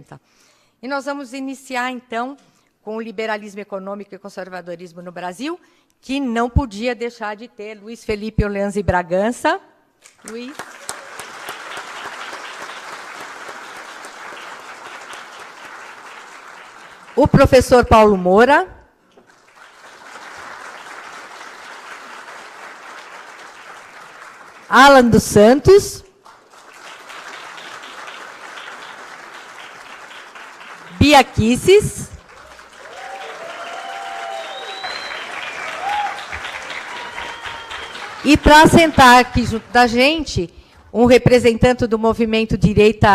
60. E nós vamos iniciar, então, com o liberalismo econômico e conservadorismo no Brasil, que não podia deixar de ter Luiz Felipe Orleans e Bragança. Luiz. O professor Paulo Moura. Alan dos Santos. Bia Kicis. E para sentar aqui junto da gente, um representante do movimento Direita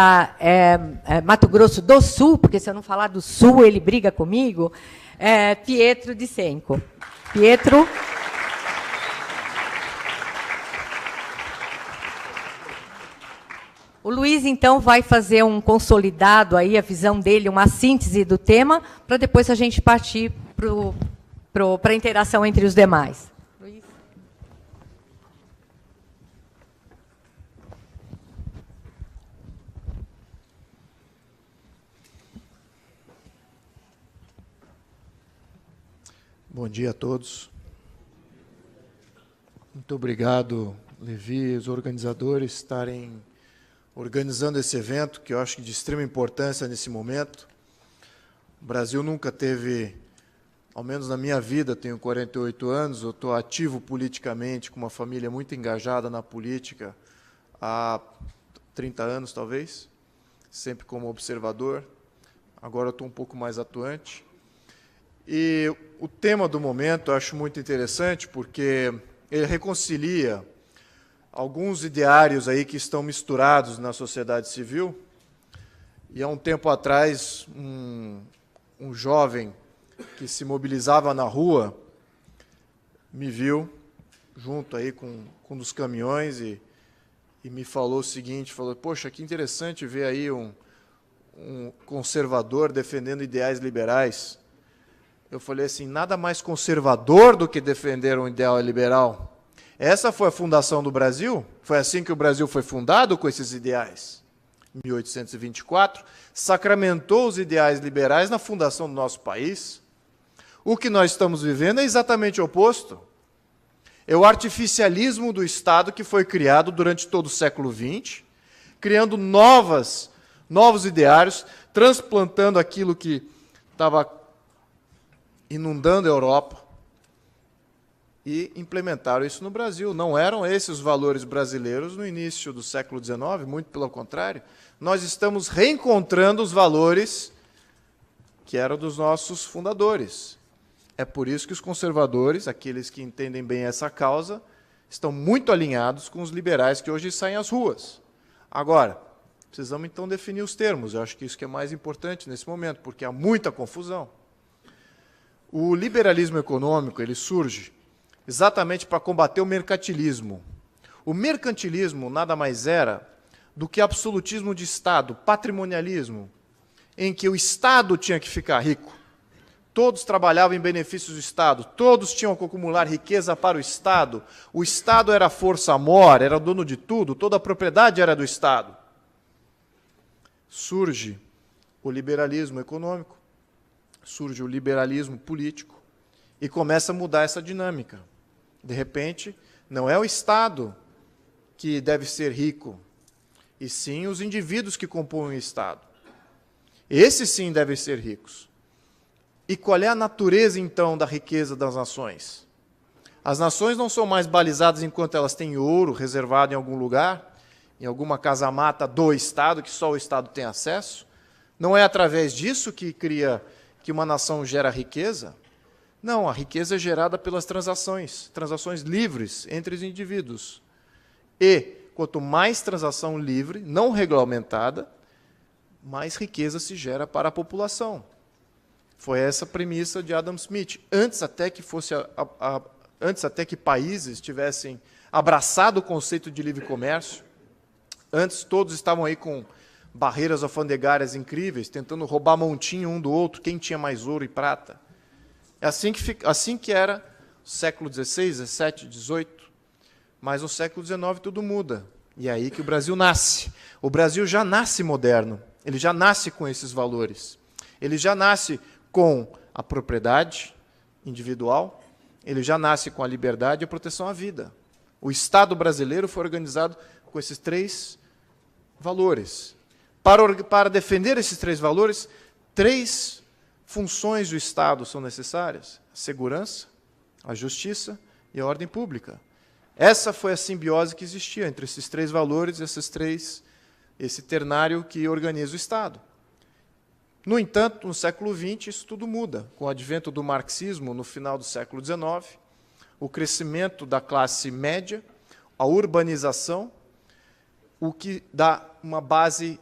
Mato Grosso do Sul, porque se eu não falar do Sul, ele briga comigo, Pietro Di Senco. Pietro. O Luiz, então, vai fazer consolidado, aí, a visão dele, uma síntese do tema, para depois a gente partir para a interação entre os demais. Luiz. Bom dia a todos. Muito obrigado, Levi, e os organizadores estarem organizando esse evento, que eu acho que de extrema importância nesse momento. O Brasil nunca teve, ao menos na minha vida, tenho 48 anos, eu estou ativo politicamente, com uma família muito engajada na política, há 30 anos, talvez, sempre como observador. Agora eu estou um pouco mais atuante. E o tema do momento eu acho muito interessante, porque ele reconcilia alguns ideários aí que estão misturados na sociedade civil. E há um tempo atrás, um jovem que se mobilizava na rua me viu junto aí com um dos caminhões e me falou o seguinte, falou: poxa, que interessante ver aí um conservador defendendo ideais liberais. Eu falei assim, nada mais conservador do que defender um ideal liberal. Essa foi a fundação do Brasil? Foi assim que o Brasil foi fundado, com esses ideais? Em 1824, sacramentou os ideais liberais na fundação do nosso país. O que nós estamos vivendo é exatamente o oposto. É o artificialismo do Estado que foi criado durante todo o século XX, criando novos ideários, transplantando aquilo que estava inundando a Europa, e implementaram isso no Brasil. Não eram esses os valores brasileiros no início do século XIX, muito pelo contrário. Nós estamos reencontrando os valores que eram dos nossos fundadores. É por isso que os conservadores, aqueles que entendem bem essa causa, estão muito alinhados com os liberais que hoje saem às ruas. Agora, precisamos então definir os termos. Eu acho que isso que é mais importante nesse momento, porque há muita confusão. O liberalismo econômico ele surge exatamente para combater o mercantilismo. O mercantilismo nada mais era do que absolutismo de Estado, patrimonialismo, em que o Estado tinha que ficar rico. Todos trabalhavam em benefícios do Estado, todos tinham que acumular riqueza para o Estado era a força mor, era dono de tudo, toda a propriedade era do Estado. Surge o liberalismo econômico, surge o liberalismo político e começa a mudar essa dinâmica. De repente, não é o Estado que deve ser rico, e sim os indivíduos que compõem o Estado. Esses sim devem ser ricos. E qual é a natureza, então, da riqueza das nações? As nações não são mais balizadas enquanto elas têm ouro reservado em algum lugar, em alguma casa-mata do Estado, que só o Estado tem acesso. Não é através disso que uma nação gera riqueza. Não, a riqueza é gerada pelas transações livres entre os indivíduos. E, quanto mais transação livre, não regulamentada, mais riqueza se gera para a população. Foi essa a premissa de Adam Smith. Antes até que países tivessem abraçado o conceito de livre comércio, antes todos estavam aí com barreiras alfandegárias incríveis, tentando roubar montinho um do outro, quem tinha mais ouro e prata. É assim que era o século XVI, XVII, XVIII. Mas no século XIX tudo muda. E é aí que o Brasil nasce. O Brasil já nasce moderno. Ele já nasce com esses valores. Ele já nasce com a propriedade individual, ele já nasce com a liberdade e a proteção à vida. O Estado brasileiro foi organizado com esses 3 valores. Para defender esses 3 valores, 3 funções do Estado são necessárias: a segurança, a justiça e a ordem pública. Essa foi a simbiose que existia entre esses 3 valores, esse ternário que organiza o Estado. No entanto, no século XX, isso tudo muda. Com o advento do marxismo, no final do século XIX, o crescimento da classe média, a urbanização, o que dá uma base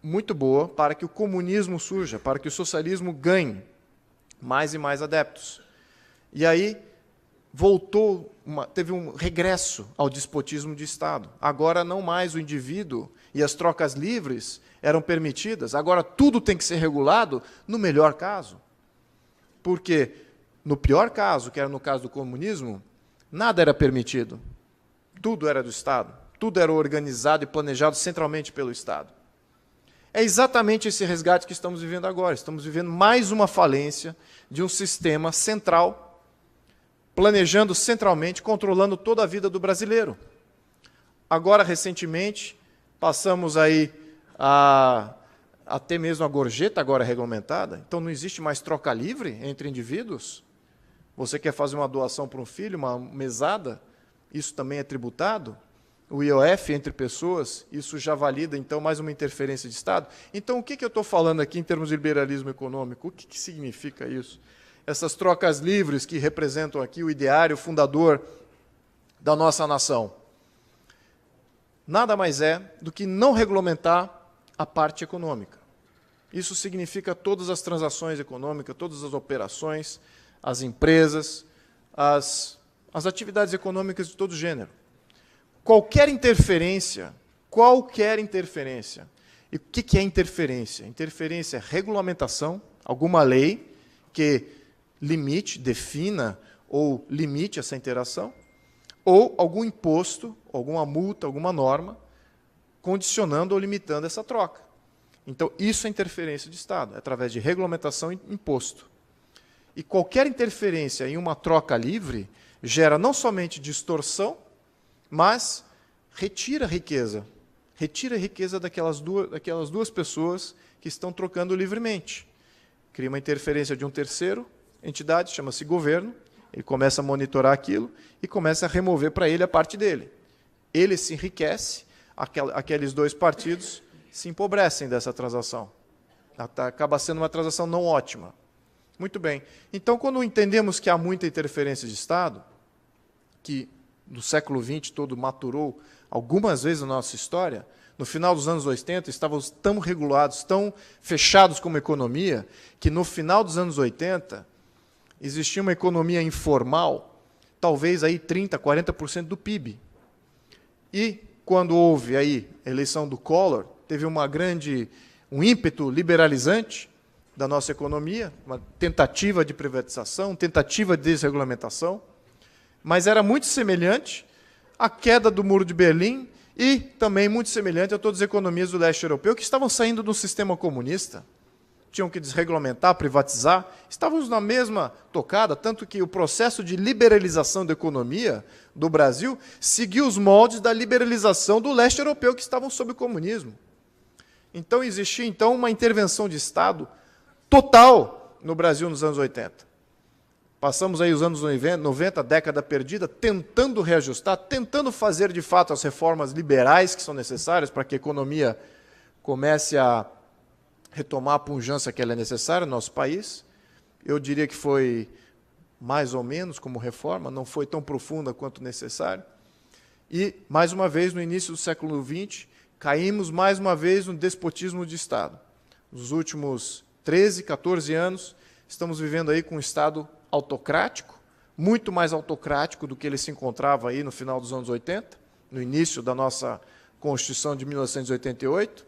muito boa para que o comunismo surja, para que o socialismo ganhe mais e mais adeptos. E aí teve um regresso ao despotismo de Estado. Agora não mais o indivíduo e as trocas livres eram permitidas, agora tudo tem que ser regulado, no melhor caso. Porque no pior caso, que era no caso do comunismo, nada era permitido. Tudo era do Estado, tudo era organizado e planejado centralmente pelo Estado. É exatamente esse resgate que estamos vivendo agora. Estamos vivendo mais uma falência de um sistema central, planejando centralmente, controlando toda a vida do brasileiro. Agora, recentemente, passamos aí até mesmo a gorjeta agora regulamentada. Então, não existe mais troca livre entre indivíduos. Você quer fazer uma doação para um filho, uma mesada, isso também é tributado. O IOF entre pessoas, isso já valida, então, mais uma interferência de Estado. Então, o que eu estou falando aqui em termos de liberalismo econômico? O que significa isso? Essas trocas livres que representam aqui o ideário fundador da nossa nação. Nada mais é do que não regulamentar a parte econômica. Isso significa todas as transações econômicas, todas as operações, as empresas, as atividades econômicas de todo gênero. Qualquer interferência. E o que é interferência? Interferência é regulamentação, alguma lei que limite, defina ou limite essa interação, ou algum imposto, alguma multa, alguma norma, condicionando ou limitando essa troca. Então, isso é interferência de Estado, através de regulamentação e imposto. E qualquer interferência em uma troca livre gera não somente distorção, mas retira riqueza. Retira a riqueza daquelas duas pessoas que estão trocando livremente. Cria uma interferência de um terceiro, entidade, chama-se governo, ele começa a monitorar aquilo e começa a remover para ele a parte dele. Ele se enriquece, aqueles 2 partidos se empobrecem dessa transação. Acaba sendo uma transação não ótima. Muito bem. Então, quando entendemos que há muita interferência de Estado, que no século XX todo maturou algumas vezes na nossa história, no final dos anos 80 estávamos tão regulados, tão fechados como economia, que no final dos anos 80 existia uma economia informal, talvez aí 30%, 40% do PIB. E quando houve aí a eleição do Collor, teve um ímpeto liberalizante da nossa economia, uma tentativa de privatização, tentativa de desregulamentação, mas era muito semelhante à queda do Muro de Berlim e também muito semelhante a todas as economias do leste europeu que estavam saindo do sistema comunista. Tinham que desregulamentar, privatizar, estávamos na mesma tocada, tanto que o processo de liberalização da economia do Brasil seguiu os moldes da liberalização do leste europeu, que estavam sob o comunismo. Então, existia uma intervenção de Estado total no Brasil nos anos 80. Passamos aí os anos 90, década perdida, tentando reajustar, tentando fazer, de fato, as reformas liberais que são necessárias para que a economia comece a retomar a pujança que ela é necessária no nosso país. Eu diria que foi mais ou menos como reforma, não foi tão profunda quanto necessário. E, mais uma vez, no início do século XX, caímos mais uma vez no despotismo de Estado. Nos últimos 13, 14 anos, estamos vivendo aí com um Estado autocrático, muito mais autocrático do que ele se encontrava aí no final dos anos 80, no início da nossa Constituição de 1988.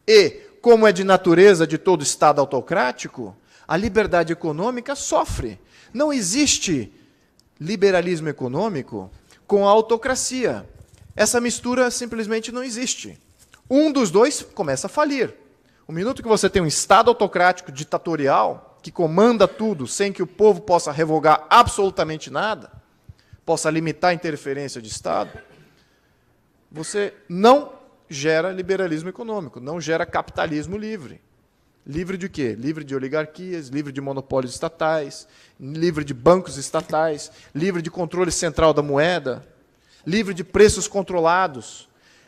E, como é de natureza de todo Estado autocrático, a liberdade econômica sofre. Não existe liberalismo econômico com a autocracia. Essa mistura simplesmente não existe. Um dos dois começa a falir. O minuto que você tem um Estado autocrático, ditatorial, que comanda tudo, sem que o povo possa revogar absolutamente nada, possa limitar a interferência de Estado, você não gera liberalismo econômico, não gera capitalismo livre. Livre de quê? Livre de oligarquias, livre de monopólios estatais, livre de bancos estatais, livre de controle central da moeda, livre de preços controlados,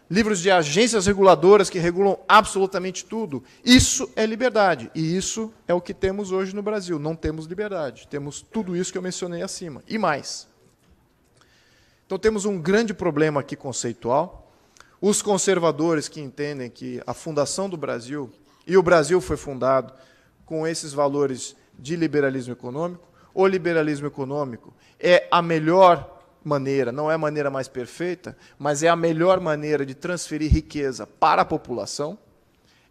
livre de agências reguladoras que regulam absolutamente tudo. Isso é liberdade, e isso é o que temos hoje no Brasil. Não temos liberdade, temos tudo isso que eu mencionei acima, e mais. Então temos um grande problema aqui conceitual. Os conservadores que entendem que a fundação do Brasil, e o Brasil foi fundado com esses valores de liberalismo econômico, o liberalismo econômico é a melhor maneira, não é a maneira mais perfeita, mas é a melhor maneira de transferir riqueza para a população,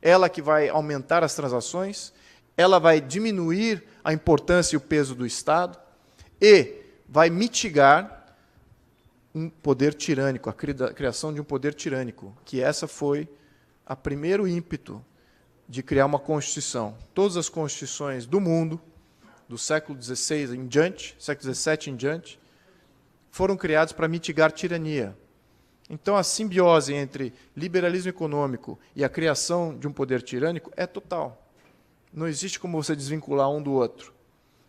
ela que vai aumentar as transações, ela vai diminuir a importância e o peso do Estado e vai mitigar um poder tirânico, a criação de um poder tirânico, que essa foi o primeiro ímpeto de criar uma Constituição. Todas as constituições do mundo, do século XVI em diante, século XVII em diante, foram criadas para mitigar tirania. Então, a simbiose entre liberalismo econômico e a criação de um poder tirânico é total. Não existe como você desvincular um do outro.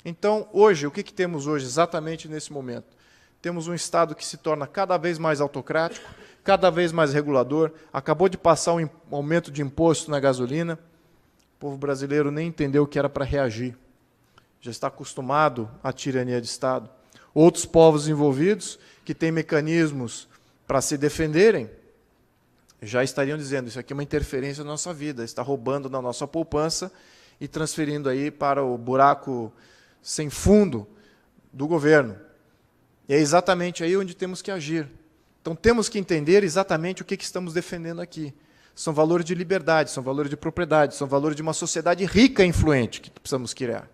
Então, hoje, o que temos hoje, exatamente nesse momento? Temos um Estado que se torna cada vez mais autocrático, cada vez mais regulador, acabou de passar um aumento de imposto na gasolina, o povo brasileiro nem entendeu o que era para reagir. Já está acostumado à tirania de Estado. Outros povos envolvidos, que têm mecanismos para se defenderem, já estariam dizendo, isso aqui é uma interferência na nossa vida, está roubando da nossa poupança e transferindo aí para o buraco sem fundo do governo. E é exatamente aí onde temos que agir. Então, temos que entender exatamente o que estamos defendendo aqui. São valores de liberdade, são valores de propriedade, são valores de uma sociedade rica e influente que precisamos criar.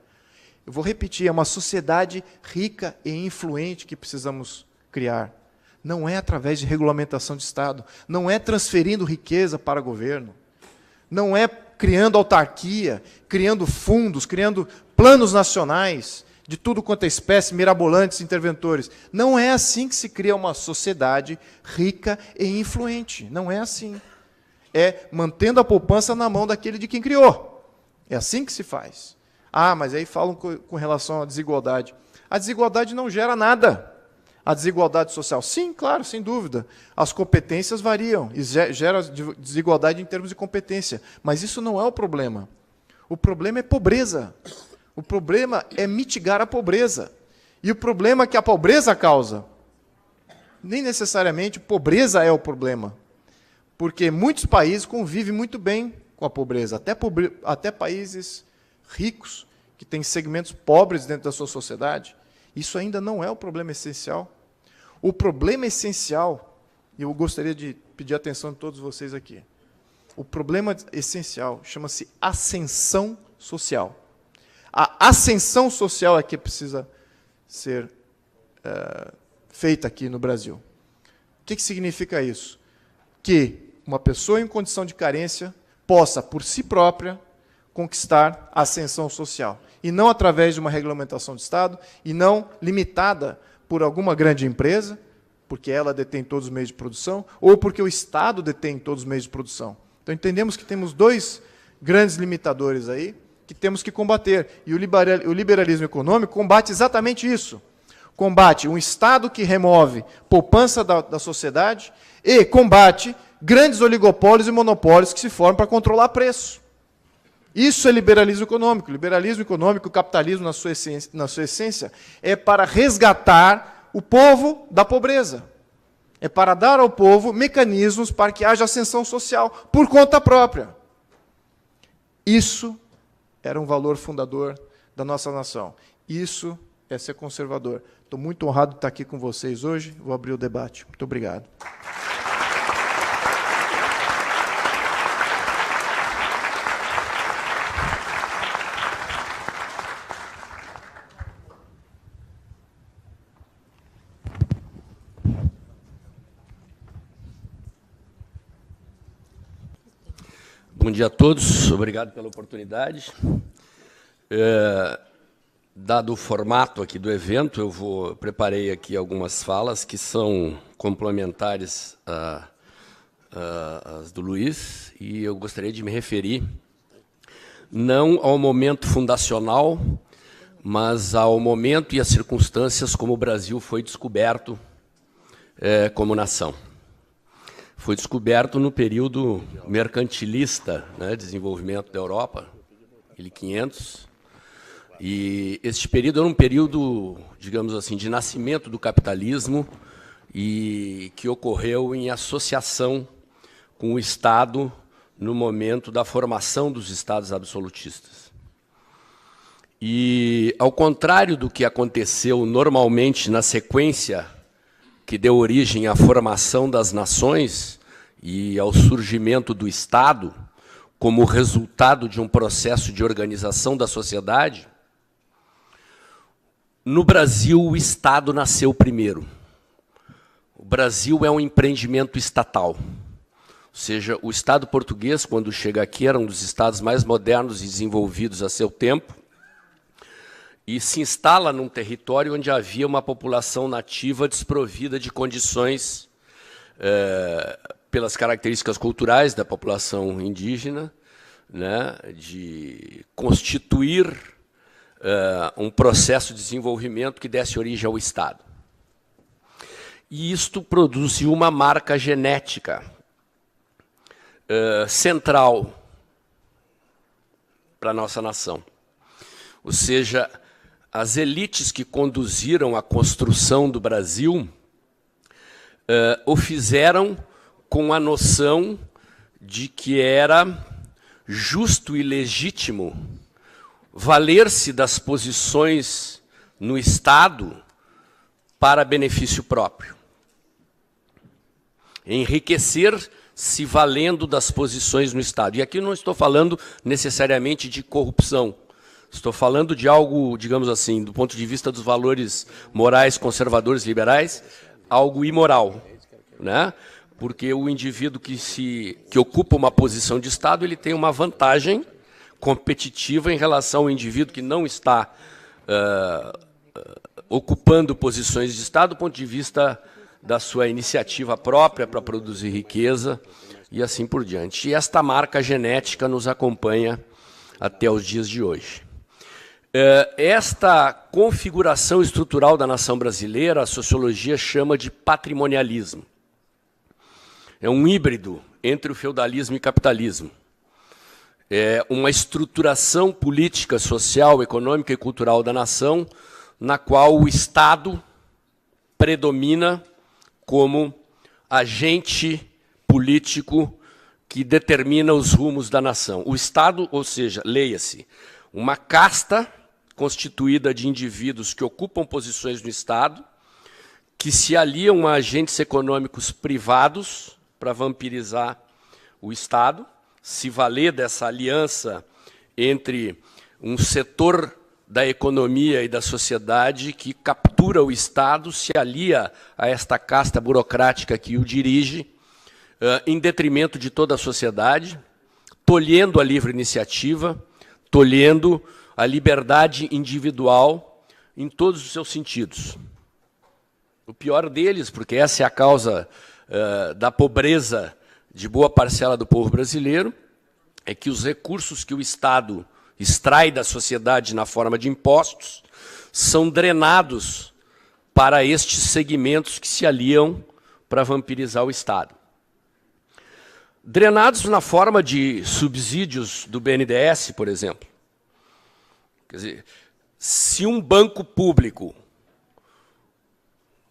Eu vou repetir, é uma sociedade rica e influente que precisamos criar. Não é através de regulamentação de Estado, não é transferindo riqueza para o governo, não é criando autarquia, criando fundos, criando planos nacionais de tudo quanto é espécie, mirabolantes, interventores. Não é assim que se cria uma sociedade rica e influente. Não é assim. É mantendo a poupança na mão daquele de quem criou. É assim que se faz. Ah, mas aí falam com relação à desigualdade. A desigualdade não gera nada. A desigualdade social, sim, claro, sem dúvida. As competências variam e gera desigualdade em termos de competência. Mas isso não é o problema. O problema é pobreza. O problema é mitigar a pobreza. E o problema que a pobreza causa, nem necessariamente pobreza é o problema. Porque muitos países convivem muito bem com a pobreza, até países ricos, que têm segmentos pobres dentro da sua sociedade. Isso ainda não é o problema essencial. O problema essencial, e eu gostaria de pedir a atenção de todos vocês aqui, o problema essencial chama-se ascensão social. A ascensão social é que precisa ser feita aqui no Brasil. O que significa isso? Que uma pessoa em condição de carência possa, por si própria, conquistar a ascensão social. E não através de uma regulamentação de Estado, e não limitada por alguma grande empresa, porque ela detém todos os meios de produção, ou porque o Estado detém todos os meios de produção. Então, entendemos que temos dois grandes limitadores aí, que temos que combater. E o liberalismo econômico combate exatamente isso. Combate um Estado que remove poupança da sociedade e combate grandes oligopólios e monopólios que se formam para controlar preço. Isso é liberalismo econômico. Liberalismo econômico, o capitalismo, na sua essência, é para resgatar o povo da pobreza. É para dar ao povo mecanismos para que haja ascensão social por conta própria. Isso era um valor fundador da nossa nação. Isso é ser conservador. Estou muito honrado de estar aqui com vocês hoje. Vou abrir o debate. Muito obrigado. Bom dia a todos, obrigado pela oportunidade. Dado o formato aqui do evento, eu preparei aqui algumas falas que são complementares às do Luiz, e eu gostaria de me referir não ao momento fundacional, mas ao momento e às circunstâncias como o Brasil foi descoberto como nação. Foi descoberto no período mercantilista, né, desenvolvimento da Europa, 1500, e este período era um período, digamos assim, de nascimento do capitalismo e que ocorreu em associação com o Estado no momento da formação dos Estados absolutistas. E, ao contrário do que aconteceu normalmente na sequência que deu origem à formação das nações e ao surgimento do Estado, como resultado de um processo de organização da sociedade, no Brasil o Estado nasceu primeiro. O Brasil é um empreendimento estatal. Ou seja, o Estado português, quando chega aqui, era um dos estados mais modernos e desenvolvidos a seu tempo, e se instala num território onde havia uma população nativa desprovida de condições, pelas características culturais da população indígena, né, de constituir um processo de desenvolvimento que desse origem ao Estado. E isto produziu uma marca genética central para a nossa nação. Ou seja, as elites que conduziram a construção do Brasil o fizeram com a noção de que era justo e legítimo valer-se das posições no Estado para benefício próprio. Enriquecer-se valendo das posições no Estado. E aqui não estou falando necessariamente de corrupção. Estou falando de algo, digamos assim, do ponto de vista dos valores morais, conservadores, liberais, algo imoral, né? Porque o indivíduo que ocupa uma posição de Estado, ele tem uma vantagem competitiva em relação ao indivíduo que não está ocupando posições de Estado do ponto de vista da sua iniciativa própria para produzir riqueza e assim por diante. E esta marca genética nos acompanha até os dias de hoje. Esta configuração estrutural da nação brasileira, a sociologia chama de patrimonialismo. É um híbrido entre o feudalismo e capitalismo. É uma estruturação política, social, econômica e cultural da nação, na qual o Estado predomina como agente político que determina os rumos da nação. O Estado, ou seja, leia-se, uma casta constituída de indivíduos que ocupam posições no Estado, que se aliam a agentes econômicos privados para vampirizar o Estado, se valer dessa aliança entre um setor da economia e da sociedade que captura o Estado, se alia a esta casta burocrática que o dirige, em detrimento de toda a sociedade, tolhendo a livre iniciativa, tolhendo a liberdade individual em todos os seus sentidos. O pior deles, porque essa é a causa da pobreza de boa parcela do povo brasileiro, é que os recursos que o Estado extrai da sociedade na forma de impostos são drenados para estes segmentos que se aliam para vampirizar o Estado. Drenados na forma de subsídios do BNDES, por exemplo. Quer dizer, se um banco público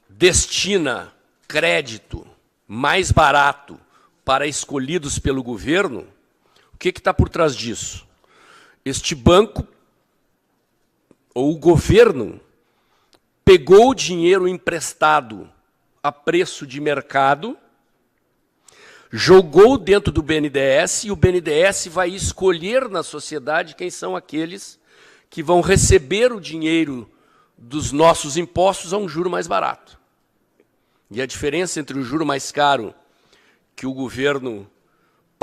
destina crédito mais barato para escolhidos pelo governo, o que está por trás disso? Este banco, ou o governo, pegou o dinheiro emprestado a preço de mercado, jogou dentro do BNDES, e o BNDES vai escolher na sociedade quem são aqueles que vão receber o dinheiro dos nossos impostos a um juro mais barato. E a diferença entre o juro mais caro que o governo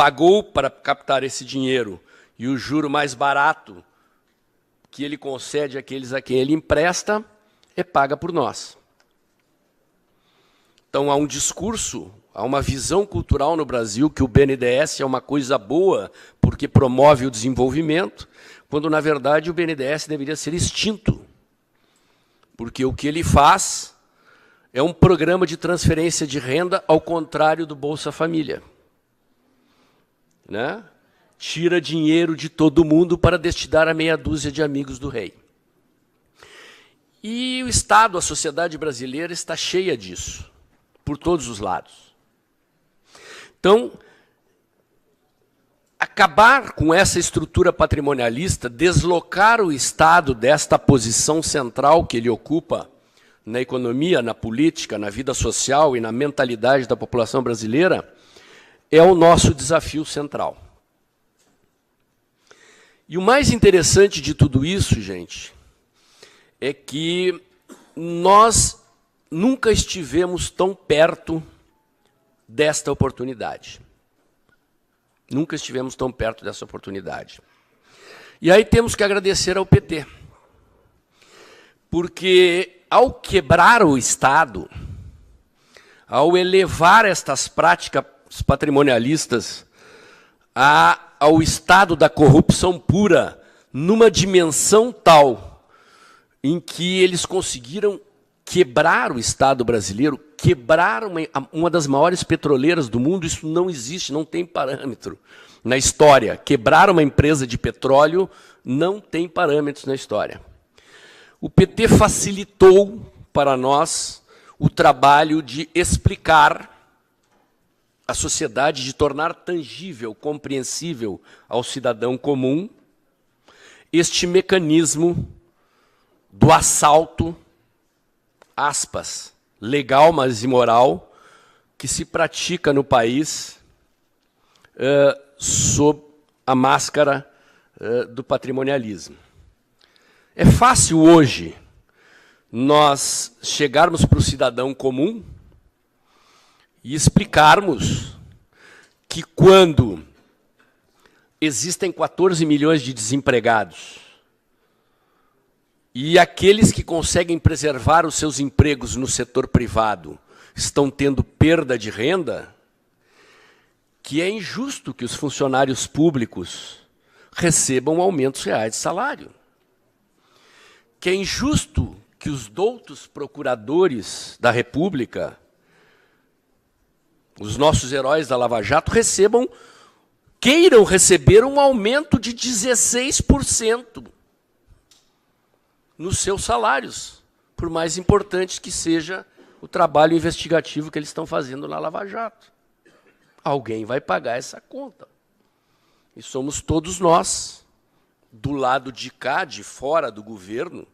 pagou para captar esse dinheiro e o juro mais barato que ele concede àqueles a quem ele empresta é paga por nós. Então, há um discurso, há uma visão cultural no Brasil que o BNDES é uma coisa boa porque promove o desenvolvimento, quando, na verdade, o BNDES deveria ser extinto. Porque o que ele faz é um programa de transferência de renda ao contrário do Bolsa Família. Né? Tira dinheiro de todo mundo para destinar a meia dúzia de amigos do rei. E o Estado, a sociedade brasileira, está cheia disso, por todos os lados. Então, acabar com essa estrutura patrimonialista, deslocar o Estado desta posição central que ele ocupa na economia, na política, na vida social e na mentalidade da população brasileira, é o nosso desafio central. E o mais interessante de tudo isso, gente, é que nós nunca estivemos tão perto desta oportunidade. Nunca estivemos tão perto dessa oportunidade. E aí temos que agradecer ao PT. Porque ao quebrar o Estado, ao elevar estas práticas patrimonialistas ao estado da corrupção pura, numa dimensão tal em que eles conseguiram quebrar o Estado brasileiro, quebrar uma das maiores petroleiras do mundo, isso não existe, não tem parâmetro na história. Quebrar uma empresa de petróleo não tem parâmetros na história. O PT facilitou para nós o trabalho de explicar à sociedade, de tornar tangível, compreensível ao cidadão comum este mecanismo do assalto, aspas, legal, mas imoral, que se pratica no país sob a máscara do patrimonialismo. É fácil hoje nós chegarmos para o cidadão comum e explicarmos que quando existem 14 milhões de desempregados e aqueles que conseguem preservar os seus empregos no setor privado estão tendo perda de renda, que é injusto que os funcionários públicos recebam aumentos reais de salário. Que é injusto que os doutos procuradores da República, os nossos heróis da Lava Jato, queiram receber um aumento de 16% nos seus salários, por mais importante que seja o trabalho investigativo que eles estão fazendo na Lava Jato. Alguém vai pagar essa conta. E somos todos nós, do lado de cá, de fora do governo,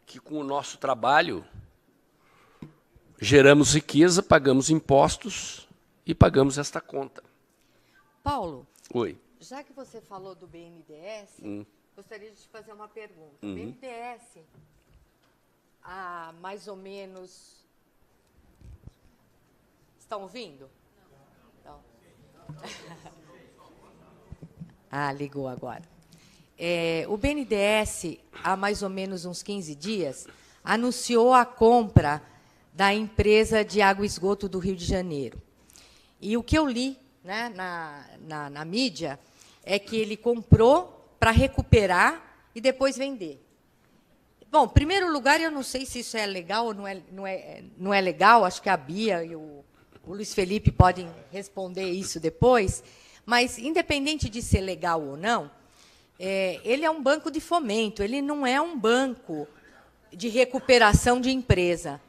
que com o nosso trabalho geramos riqueza, pagamos impostos e pagamos esta conta. Paulo, oi. Já que você falou do BNDES, gostaria de te fazer uma pergunta. O BNDES, há mais ou menos... Estão ouvindo? Não. Ligou agora. O BNDES, há mais ou menos uns 15 dias, anunciou a compra da empresa de água e esgoto do Rio de Janeiro. E o que eu li, né, na mídia é que ele comprou para recuperar e depois vender. Bom, em primeiro lugar, eu não sei se isso é legal ou não é legal, acho que a Bia e o Luiz Felipe podem responder isso depois, mas, independente de ser legal ou não, ele é um banco de fomento, ele não é um banco de recuperação de empresa.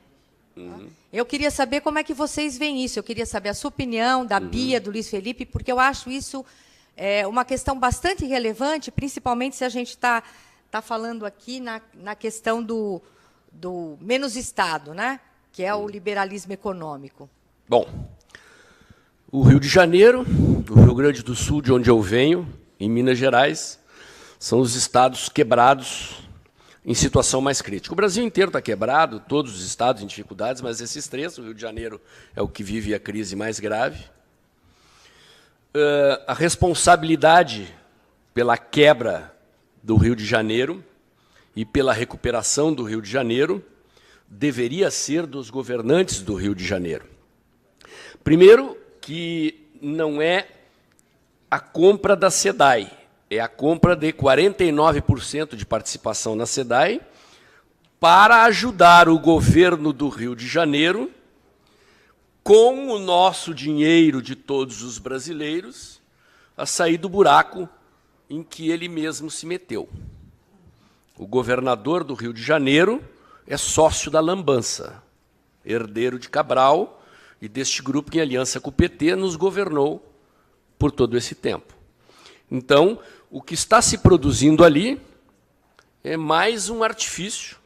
Eu queria saber como é que vocês veem isso, eu queria saber a sua opinião, da Bia, do Luiz Felipe, porque eu acho isso uma questão bastante relevante, principalmente se a gente está falando aqui na questão do menos Estado, né? Que é o liberalismo econômico. Bom, o Rio de Janeiro, o Rio Grande do Sul, de onde eu venho, em Minas Gerais, são os estados quebrados em situação mais crítica. O Brasil inteiro está quebrado, todos os estados em dificuldades, mas esses três, o Rio de Janeiro é o que vive a crise mais grave. a responsabilidade pela quebra do Rio de Janeiro e pela recuperação do Rio de Janeiro deveria ser dos governantes do Rio de Janeiro. Primeiro, que não é a compra da SEDAI, é a compra de 49% de participação na SEDAI para ajudar o governo do Rio de Janeiro, com o nosso dinheiro de todos os brasileiros, a sair do buraco em que ele mesmo se meteu. O governador do Rio de Janeiro é sócio da Lambança, herdeiro de Cabral e deste grupo que, em aliança com o PT, nos governou por todo esse tempo. Então, o que está se produzindo ali é mais um artifício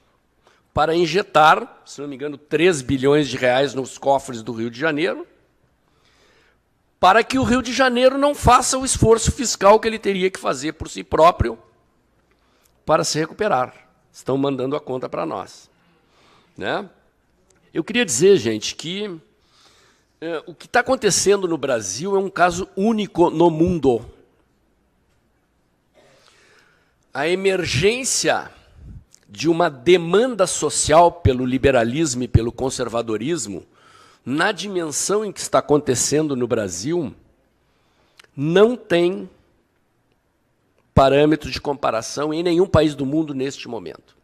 para injetar, se não me engano, 3 bilhões de reais nos cofres do Rio de Janeiro, para que o Rio de Janeiro não faça o esforço fiscal que ele teria que fazer por si próprio para se recuperar. Estão mandando a conta para nós. Né? Eu queria dizer, gente, que o que está acontecendo no Brasil é um caso único no mundo. A emergência de uma demanda social pelo liberalismo e pelo conservadorismo, na dimensão em que está acontecendo no Brasil, não tem parâmetro de comparação em nenhum país do mundo neste momento.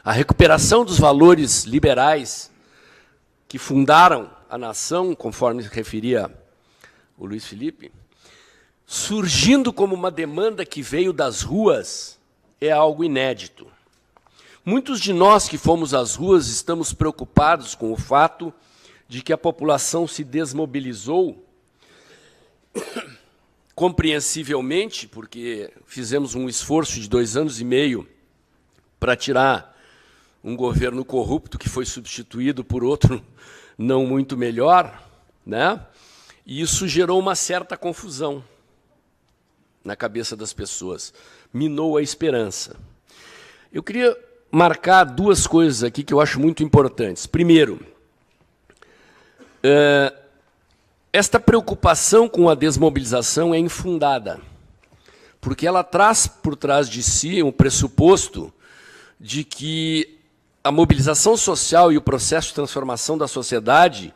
A recuperação dos valores liberais que fundaram a nação, conforme referia o Luiz Felipe, surgindo como uma demanda que veio das ruas, é algo inédito. Muitos de nós que fomos às ruas estamos preocupados com o fato de que a população se desmobilizou, compreensivelmente, porque fizemos um esforço de 2 anos e meio para tirar um governo corrupto que foi substituído por outro não muito melhor, né? E isso gerou uma certa confusão na cabeça das pessoas, minou a esperança. Eu queria marcar 2 coisas aqui que eu acho muito importantes. Primeiro, esta preocupação com a desmobilização é infundada, porque ela traz por trás de si um pressuposto de que a mobilização social e o processo de transformação da sociedade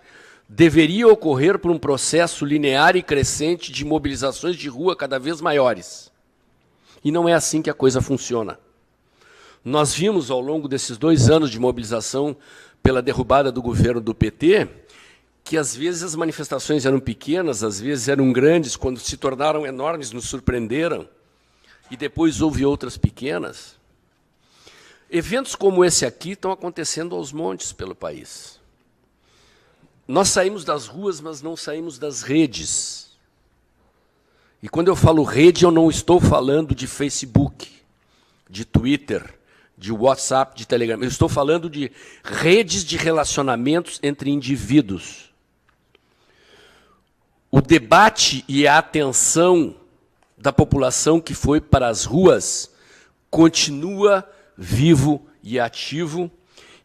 deveria ocorrer por um processo linear e crescente de mobilizações de rua cada vez maiores. E não é assim que a coisa funciona. Nós vimos, ao longo desses 2 anos de mobilização pela derrubada do governo do PT, que às vezes as manifestações eram pequenas, às vezes eram grandes, quando se tornaram enormes, nos surpreenderam, e depois houve outras pequenas. Eventos como esse aqui estão acontecendo aos montes pelo país. Nós saímos das ruas, mas não saímos das redes. E quando eu falo rede, eu não estou falando de Facebook, de Twitter, de WhatsApp, de Telegram. Eu estou falando de redes de relacionamentos entre indivíduos. O debate e a atenção da população que foi para as ruas continua vivo e ativo.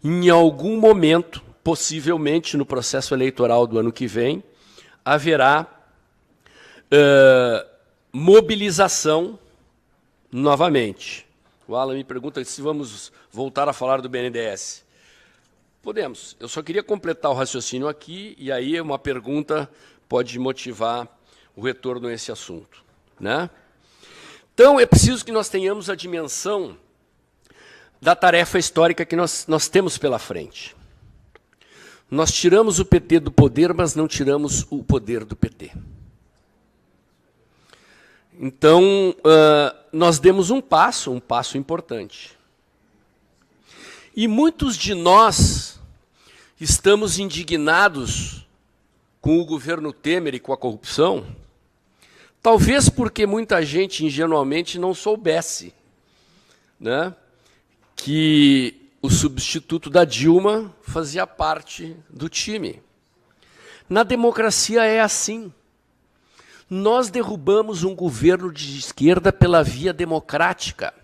Em algum momento, possivelmente no processo eleitoral do ano que vem, haverá mobilização novamente. O Alan me pergunta se vamos voltar a falar do BNDES. Podemos. Eu só queria completar o raciocínio aqui, e aí uma pergunta pode motivar o retorno a esse assunto. Né? Então, é preciso que nós tenhamos a dimensão da tarefa histórica que nós temos pela frente. Nós tiramos o PT do poder, mas não tiramos o poder do PT. Então, nós demos um passo importante. E muitos de nós estamos indignados com o governo Temer e com a corrupção, talvez porque muita gente, ingenuamente, não soubesse, né, que o substituto da Dilma fazia parte do time. Na democracia é assim. Nós derrubamos um governo de esquerda pela via democrática,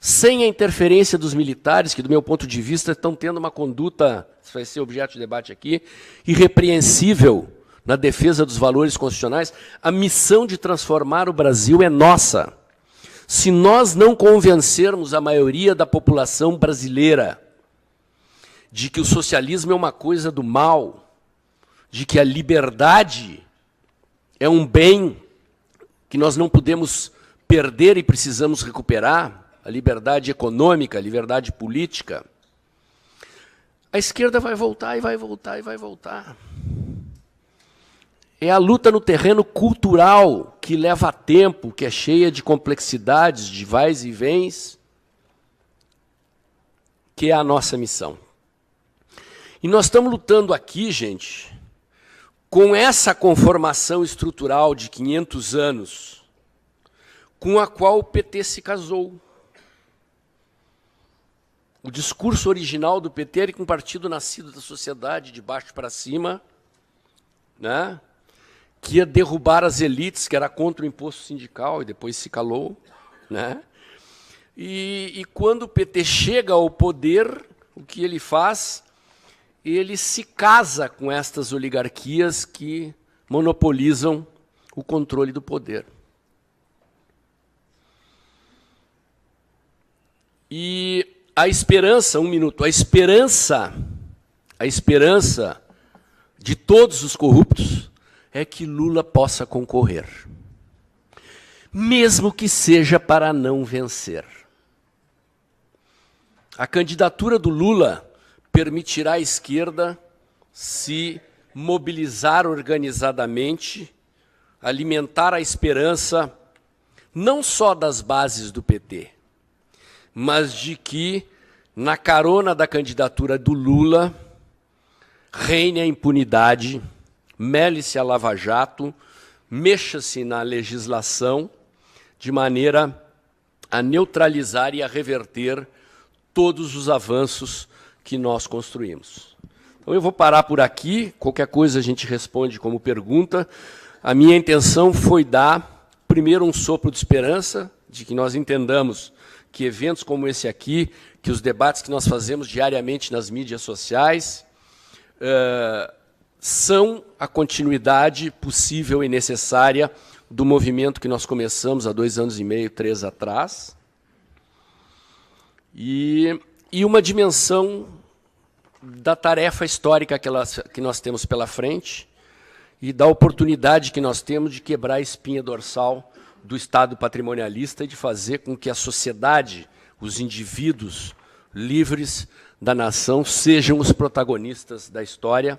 sem a interferência dos militares, que, do meu ponto de vista, estão tendo uma conduta, isso vai ser objeto de debate aqui, irrepreensível na defesa dos valores constitucionais, a missão de transformar o Brasil é nossa. Se nós não convencermos a maioria da população brasileira de que o socialismo é uma coisa do mal, de que a liberdade é um bem que nós não podemos perder e precisamos recuperar, a liberdade econômica, a liberdade política, a esquerda vai voltar e vai voltar e vai voltar. É a luta no terreno cultural que leva tempo, que é cheia de complexidades, de vais e vens, que é a nossa missão. E nós estamos lutando aqui, gente, com essa conformação estrutural de 500 anos, com a qual o PT se casou. O discurso original do PT era que um partido nascido da sociedade, de baixo para cima, né, que ia derrubar as elites, que era contra o imposto sindical, e depois se calou. Né? E quando o PT chega ao poder, o que ele faz? Ele se casa com estas oligarquias que monopolizam o controle do poder. E a esperança, a esperança de todos os corruptos é que Lula possa concorrer, mesmo que seja para não vencer. A candidatura do Lula permitirá à esquerda se mobilizar organizadamente, alimentar a esperança não só das bases do PT, mas de que, na carona da candidatura do Lula, reine a impunidade, mele-se a Lava Jato, mexa-se na legislação, de maneira a neutralizar e a reverter todos os avanços que nós construímos. Então eu vou parar por aqui, qualquer coisa a gente responde como pergunta. A minha intenção foi dar, primeiro, um sopro de esperança, de que nós entendamos que eventos como esse aqui, que os debates que nós fazemos diariamente nas mídias sociais, são a continuidade possível e necessária do movimento que nós começamos há 2 anos e meio, 3 atrás, e uma dimensão da tarefa histórica que nós temos pela frente e da oportunidade que nós temos de quebrar a espinha dorsal do Estado patrimonialista e de fazer com que a sociedade, os indivíduos livres da nação, sejam os protagonistas da história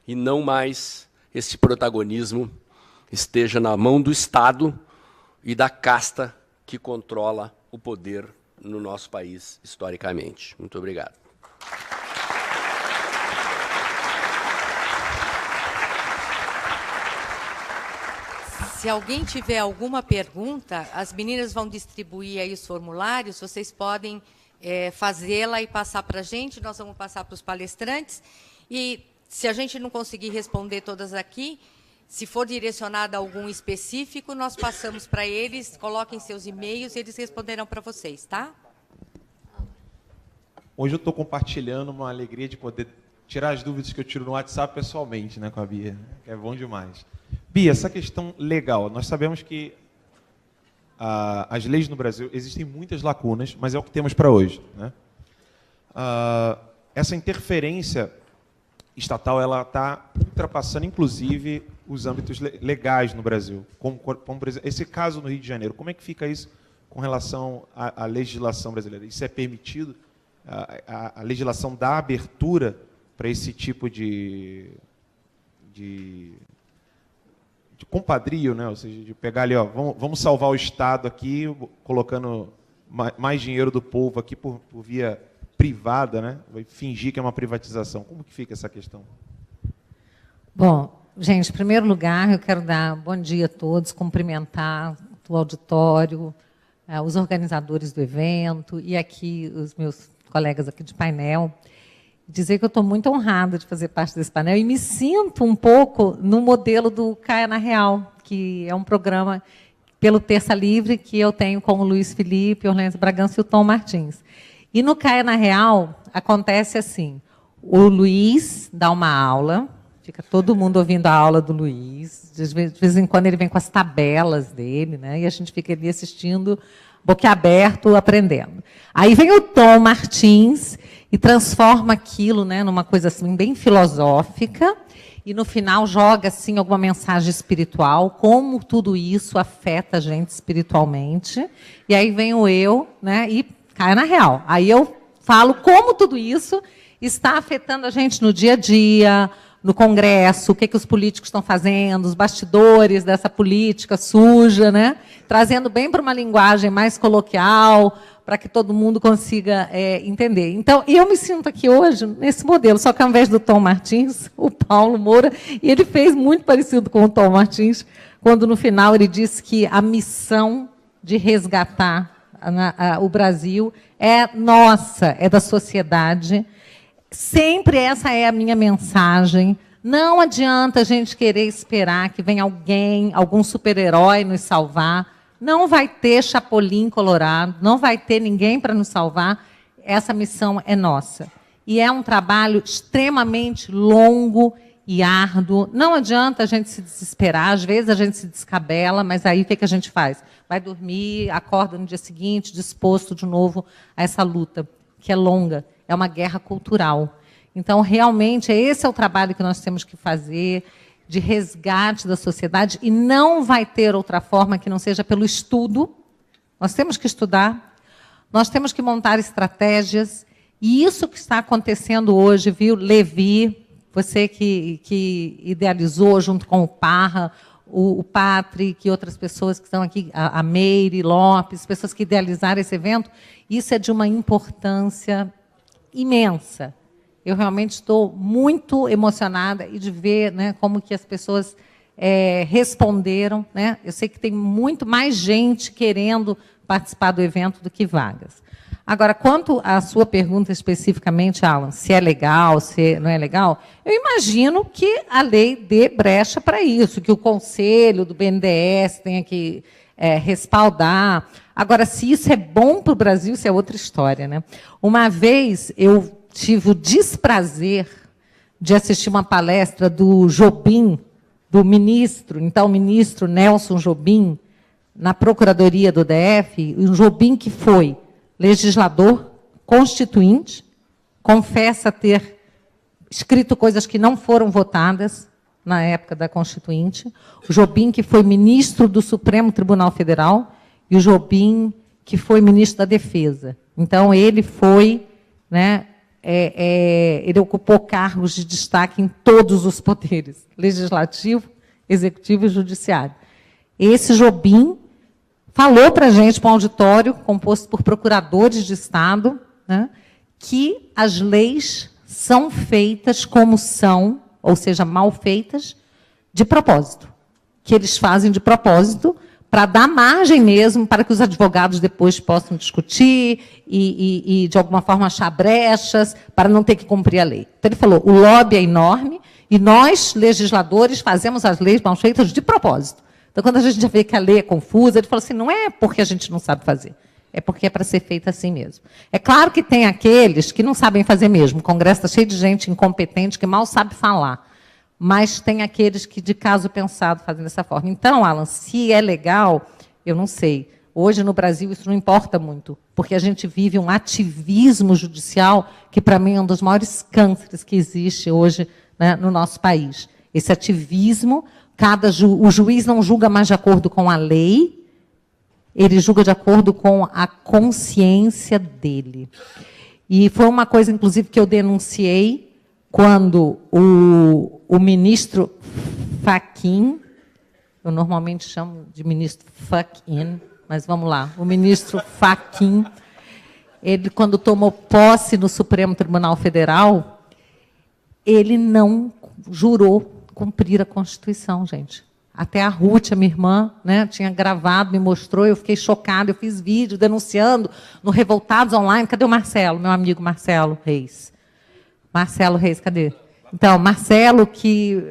e não mais esse protagonismo esteja na mão do Estado e da casta que controla o poder no nosso país historicamente. Muito obrigado. Se alguém tiver alguma pergunta, as meninas vão distribuir aí os formulários, vocês podem fazê-la e passar para a gente, nós vamos passar para os palestrantes, e se a gente não conseguir responder todas aqui, se for direcionada a algum específico, nós passamos para eles, coloquem seus e-mails e eles responderão para vocês, tá? Hoje eu estou compartilhando uma alegria de poder tirar as dúvidas que eu tiro no WhatsApp pessoalmente, né, com a Bia, que é bom demais. Bia, essa questão legal, nós sabemos que as leis no Brasil, existem muitas lacunas, mas é o que temos para hoje. Né? Essa interferência estatal ela está ultrapassando, inclusive, os âmbitos legais no Brasil. Como, por exemplo, esse caso no Rio de Janeiro, como é que fica isso com relação à legislação brasileira? Isso é permitido? A legislação dá abertura para esse tipo de compadrio, né? Ou seja, de pegar ali, ó, vamos salvar o Estado aqui, colocando mais dinheiro do povo aqui por via privada, né? Vai fingir que é uma privatização. Como que fica essa questão? Bom, gente, em primeiro lugar, eu quero dar bom dia a todos, cumprimentar o auditório, os organizadores do evento e aqui os meus colegas aqui de painel. Dizer que eu estou muito honrada de fazer parte desse painel e me sinto um pouco no modelo do Caia na Real, que é um programa pelo Terça Livre que eu tenho com o Luiz Felipe, Orlando Bragança e o Tom Martins. E no Caia na Real acontece assim, o Luiz dá uma aula Fica todo mundo ouvindo a aula do Luiz. De vez em quando ele vem com as tabelas dele, né? E a gente fica ali assistindo, boquiaberto, aprendendo. Aí vem o Tom Martins e transforma aquilo, né, numa coisa assim, bem filosófica, e no final joga assim, alguma mensagem espiritual, como tudo isso afeta a gente espiritualmente. E aí vem o eu, né, e cai na real. Aí eu falo como tudo isso está afetando a gente no dia a dia, no Congresso, o que os políticos estão fazendo, os bastidores dessa política suja, né? Trazendo bem para uma linguagem mais coloquial, para que todo mundo consiga entender. Então, eu me sinto aqui hoje nesse modelo, só que ao invés do Tom Martins, o Paulo Moura, e ele fez muito parecido com o Tom Martins, quando no final ele disse que a missão de resgatar o Brasil é nossa, é da sociedade. Sempre essa é a minha mensagem. Não adianta a gente querer esperar que venha alguém, algum super-herói nos salvar. Não vai ter Chapolin Colorado, não vai ter ninguém para nos salvar. Essa missão é nossa. E é um trabalho extremamente longo e árduo. Não adianta a gente se desesperar, às vezes a gente se descabela, mas aí o que a gente faz? Vai dormir, acorda no dia seguinte, disposto de novo a essa luta, que é longa. É uma guerra cultural. Então, realmente, esse é o trabalho que nós temos que fazer, de resgate da sociedade, e não vai ter outra forma que não seja pelo estudo. Nós temos que estudar, nós temos que montar estratégias, e isso que está acontecendo hoje, viu, Levi, você que idealizou junto com o Parra, o Patrick e outras pessoas que estão aqui, a Meire Lopes, pessoas que idealizaram esse evento, isso é de uma importância imensa. Eu realmente estou muito emocionada e de ver, né, como que as pessoas responderam, né? Eu sei que tem muito mais gente querendo participar do evento do que vagas. Agora, quanto à sua pergunta especificamente, Alan, se é legal, se não é legal, eu imagino que a lei dê brecha para isso, que o conselho do BNDES tenha que respaldar. Agora, se isso é bom para o Brasil, isso é outra história, né? Uma vez eu tive o desprazer de assistir uma palestra do Jobim, do ministro, então ministro Nelson Jobim, na Procuradoria do DF, um Jobim que foi legislador, constituinte, confessa ter escrito coisas que não foram votadas na época da Constituinte, o Jobim que foi ministro do Supremo Tribunal Federal e o Jobim que foi ministro da Defesa. Então, ele foi, né, ele ocupou cargos de destaque em todos os poderes, legislativo, executivo e judiciário. Esse Jobim falou para a gente, para um auditório composto por procuradores de Estado, né, que as leis são feitas como são, ou seja, mal feitas, de propósito. Que eles fazem de propósito para dar margem mesmo para que os advogados depois possam discutir e de alguma forma, achar brechas para não ter que cumprir a lei. Então, ele falou, o lobby é enorme e nós, legisladores, fazemos as leis mal feitas de propósito. Então, quando a gente já vê que a lei é confusa, ele falou assim, não é porque a gente não sabe fazer, é porque é para ser feita assim mesmo. É claro que tem aqueles que não sabem fazer mesmo, o Congresso está cheio de gente incompetente que mal sabe falar, mas tem aqueles que, de caso pensado, fazem dessa forma. Então, Alan, se é legal, eu não sei. Hoje, no Brasil, isso não importa muito, porque a gente vive um ativismo judicial que, para mim, é um dos maiores cânceres que existe hoje, né, no nosso país. Esse ativismo, o juiz não julga mais de acordo com a lei, ele julga de acordo com a consciência dele. E foi uma coisa, inclusive, que eu denunciei quando o ministro Fachin, eu normalmente chamo de ministro Fachin, mas vamos lá, o ministro Fachin, ele, quando tomou posse no Supremo Tribunal Federal, ele não jurou cumprir a Constituição, gente. Até a Ruth, a minha irmã, né, tinha gravado, me mostrou, eu fiquei chocada, eu fiz vídeo denunciando no Revoltados Online. Cadê o Marcelo, meu amigo Marcelo Reis? Marcelo Reis, cadê? Então, Marcelo, que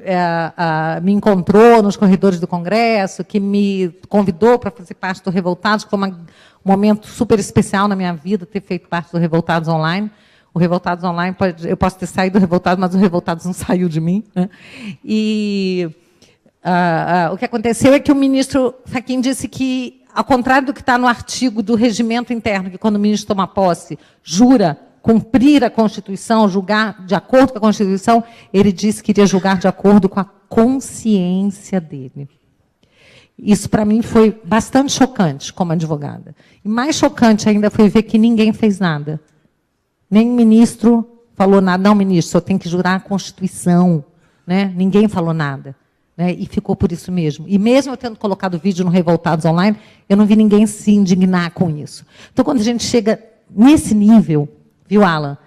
me encontrou nos corredores do Congresso, que me convidou para fazer parte do Revoltados, que foi um momento super especial na minha vida, ter feito parte do Revoltados Online. O Revoltados Online, eu posso ter saído do Revoltados, mas o Revoltados não saiu de mim. Né? E o que aconteceu é que o ministro Fachin disse que, ao contrário do que está no artigo do regimento interno, que quando o ministro toma posse, jura cumprir a Constituição, julgar de acordo com a Constituição, ele disse que iria julgar de acordo com a consciência dele. Isso, para mim, foi bastante chocante como advogada. E mais chocante ainda foi ver que ninguém fez nada. Nem o ministro falou nada. Não, ministro, o senhor tem que jurar a Constituição. Né? Ninguém falou nada. Né? E ficou por isso mesmo. E mesmo eu tendo colocado o vídeo no Revoltados Online, eu não vi ninguém se indignar com isso. Então, quando a gente chega nesse nível, viu, Alan?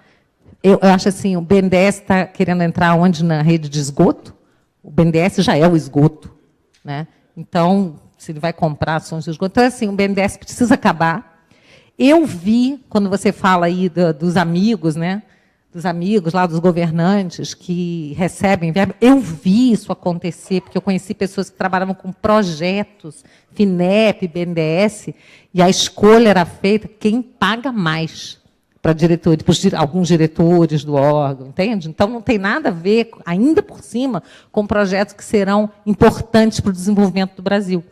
Eu acho assim, o BNDES está querendo entrar onde? Na rede de esgoto? O BNDES já é o esgoto. Né? Então, se ele vai comprar ações de esgoto. Então, assim, o BNDES precisa acabar. Eu vi, quando você fala aí dos amigos, né? Dos amigos lá, dos governantes que recebem verba, eu vi isso acontecer, porque eu conheci pessoas que trabalhavam com projetos, FINEP, BNDES, e a escolha era feita quem paga mais para diretores, para alguns diretores do órgão, entende? Então, não tem nada a ver, ainda por cima, com projetos que serão importantes para o desenvolvimento do Brasil.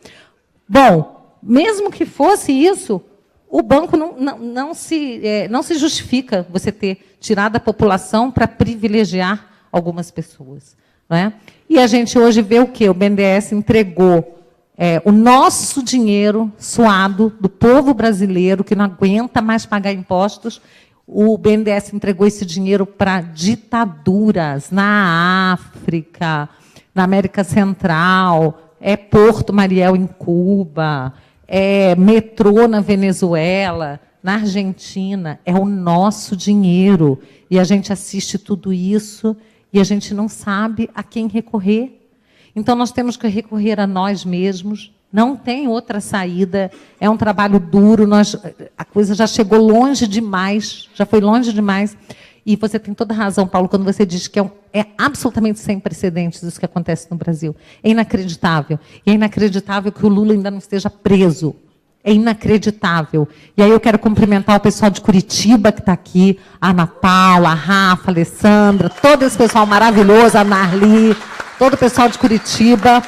Bom, mesmo que fosse isso, o banco não se justifica você ter tirado a população para privilegiar algumas pessoas. Não é? E a gente hoje vê o quê? O BNDES entregou o nosso dinheiro suado do povo brasileiro, que não aguenta mais pagar impostos. O BNDES entregou esse dinheiro para ditaduras na África, na América Central, Porto Mariel em Cuba, metrô na Venezuela, na Argentina. É o nosso dinheiro. E a gente assiste tudo isso e a gente não sabe a quem recorrer. Então, nós temos que recorrer a nós mesmos. Não tem outra saída. É um trabalho duro. A coisa já chegou longe demais. Já foi longe demais. E você tem toda a razão, Paulo, quando você diz que é absolutamente sem precedentes isso que acontece no Brasil. É inacreditável. E é inacreditável que o Lula ainda não esteja preso. É inacreditável. E aí eu quero cumprimentar o pessoal de Curitiba que está aqui, a Ana Paula, a Rafa, a Alessandra, todo esse pessoal maravilhoso, a Narli, todo o pessoal de Curitiba,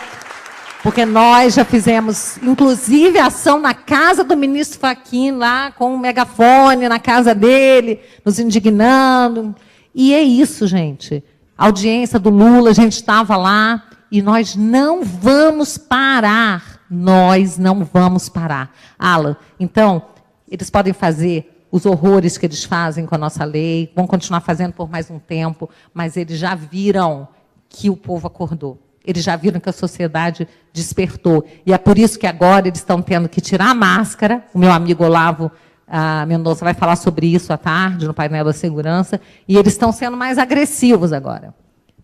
porque nós já fizemos, inclusive, ação na casa do ministro Fachin, lá com um megafone na casa dele, nos indignando. E é isso, gente. A audiência do Lula, a gente estava lá, e nós não vamos parar. Nós não vamos parar. Alan, então, eles podem fazer os horrores que eles fazem com a nossa lei, vão continuar fazendo por mais um tempo, mas eles já viram que o povo acordou. Eles já viram que a sociedade despertou. E é por isso que agora eles estão tendo que tirar a máscara. O meu amigo Olavo Mendonça vai falar sobre isso à tarde, no painel da segurança. E eles estão sendo mais agressivos agora.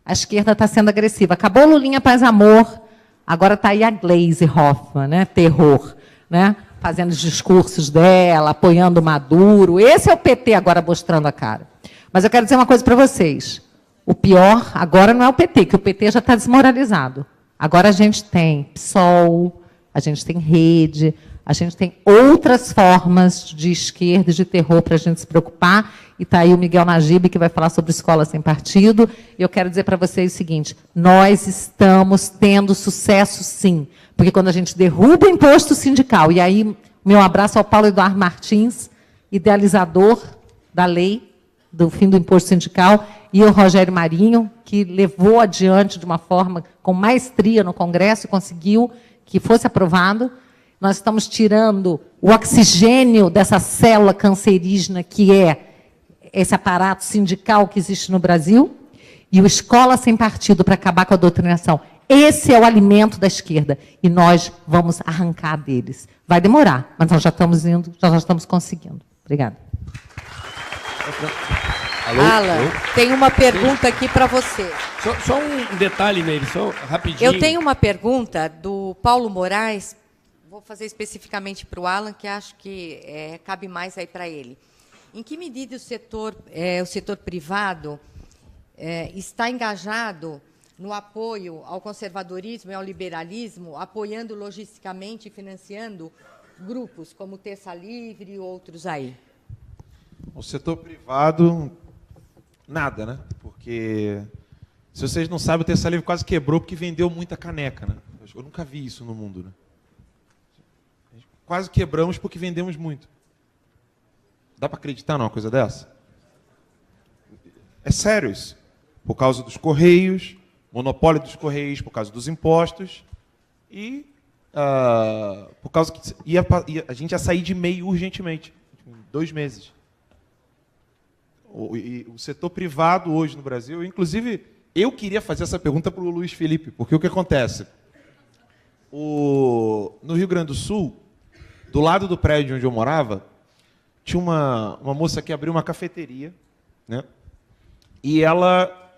A esquerda está sendo agressiva. Acabou o Lulinha Paz Amor, agora está aí a Gleisi Hoffmann, né? Terror, né? Fazendo os discursos dela, apoiando o Maduro. Esse é o PT agora mostrando a cara. Mas eu quero dizer uma coisa para vocês. O pior agora não é o PT, que o PT já está desmoralizado. Agora a gente tem PSOL, a gente tem Rede, a gente tem outras formas de esquerda e de terror para a gente se preocupar. E está aí o Miguel Najib, que vai falar sobre escola sem partido. E eu quero dizer para vocês o seguinte, nós estamos tendo sucesso, sim. Porque quando a gente derruba o imposto sindical, e aí meu abraço ao Paulo Eduardo Martins, idealizador da lei do fim do imposto sindical, e o Rogério Marinho, que levou adiante de uma forma com maestria no Congresso e conseguiu que fosse aprovado. Nós estamos tirando o oxigênio dessa célula cancerígena que é esse aparato sindical que existe no Brasil, e o Escola Sem Partido para acabar com a doutrinação. Esse é o alimento da esquerda, e nós vamos arrancar deles. Vai demorar, mas nós já estamos indo, já estamos conseguindo. Obrigada. Alô? Alan, tem uma pergunta aqui para você. Só um detalhe, Nery, só rapidinho. Eu tenho uma pergunta do Paulo Moraes, vou fazer especificamente para o Alan, que acho que cabe mais aí para ele. Em que medida o setor privado está engajado no apoio ao conservadorismo e ao liberalismo, apoiando logisticamente e financiando grupos como Terça Livre e outros aí? O setor privado Nada, né? Porque, se vocês não sabem, o Terça Livre quase quebrou porque vendeu muita caneca, né? Eu nunca vi isso no mundo, né? Quase quebramos porque vendemos muito. Dá para acreditar numa coisa dessa? É sério isso. Por causa dos Correios, monopólio dos Correios, por causa dos impostos e por causa que a gente ia sair de MEI urgentemente, em 2 meses. O setor privado hoje no Brasil, inclusive, eu queria fazer essa pergunta para o Luiz Felipe, porque o que acontece? No Rio Grande do Sul, do lado do prédio onde eu morava, tinha uma moça que abriu uma cafeteria, né? E ela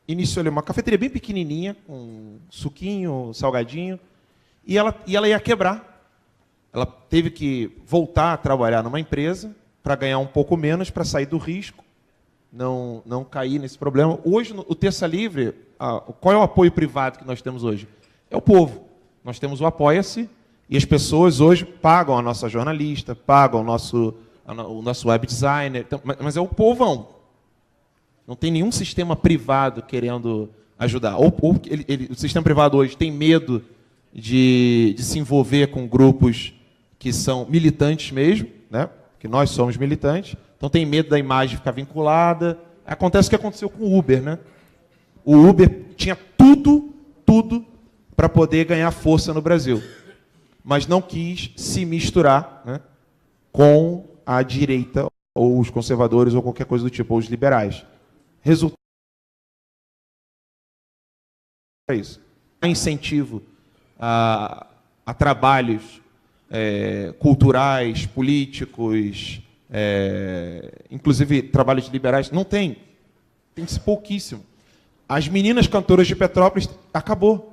iniciou ali uma cafeteria bem pequenininha, com suquinho, salgadinho, e ela ia quebrar. Ela teve que voltar a trabalhar numa empresa para ganhar um pouco menos, para sair do risco, não cair nesse problema. Hoje, o Terça Livre, qual é o apoio privado que nós temos hoje? É o povo. Nós temos o Apoia-se, e as pessoas hoje pagam a nossa jornalista, pagam o nosso web designer, mas é o povão. Não tem nenhum sistema privado querendo ajudar. O sistema privado hoje tem medo de se envolver com grupos que são militantes mesmo, né? Que nós somos militantes, então tem medo da imagem ficar vinculada. Acontece o que aconteceu com o Uber, né? O Uber tinha tudo para poder ganhar força no Brasil, mas não quis se misturar, né, com a direita, ou os conservadores, ou qualquer coisa do tipo, ou os liberais. Resultado é isso. Há incentivo a trabalhos culturais, políticos, inclusive trabalhos liberais. Não tem. Tem-se pouquíssimo. As meninas cantoras de Petrópolis acabou.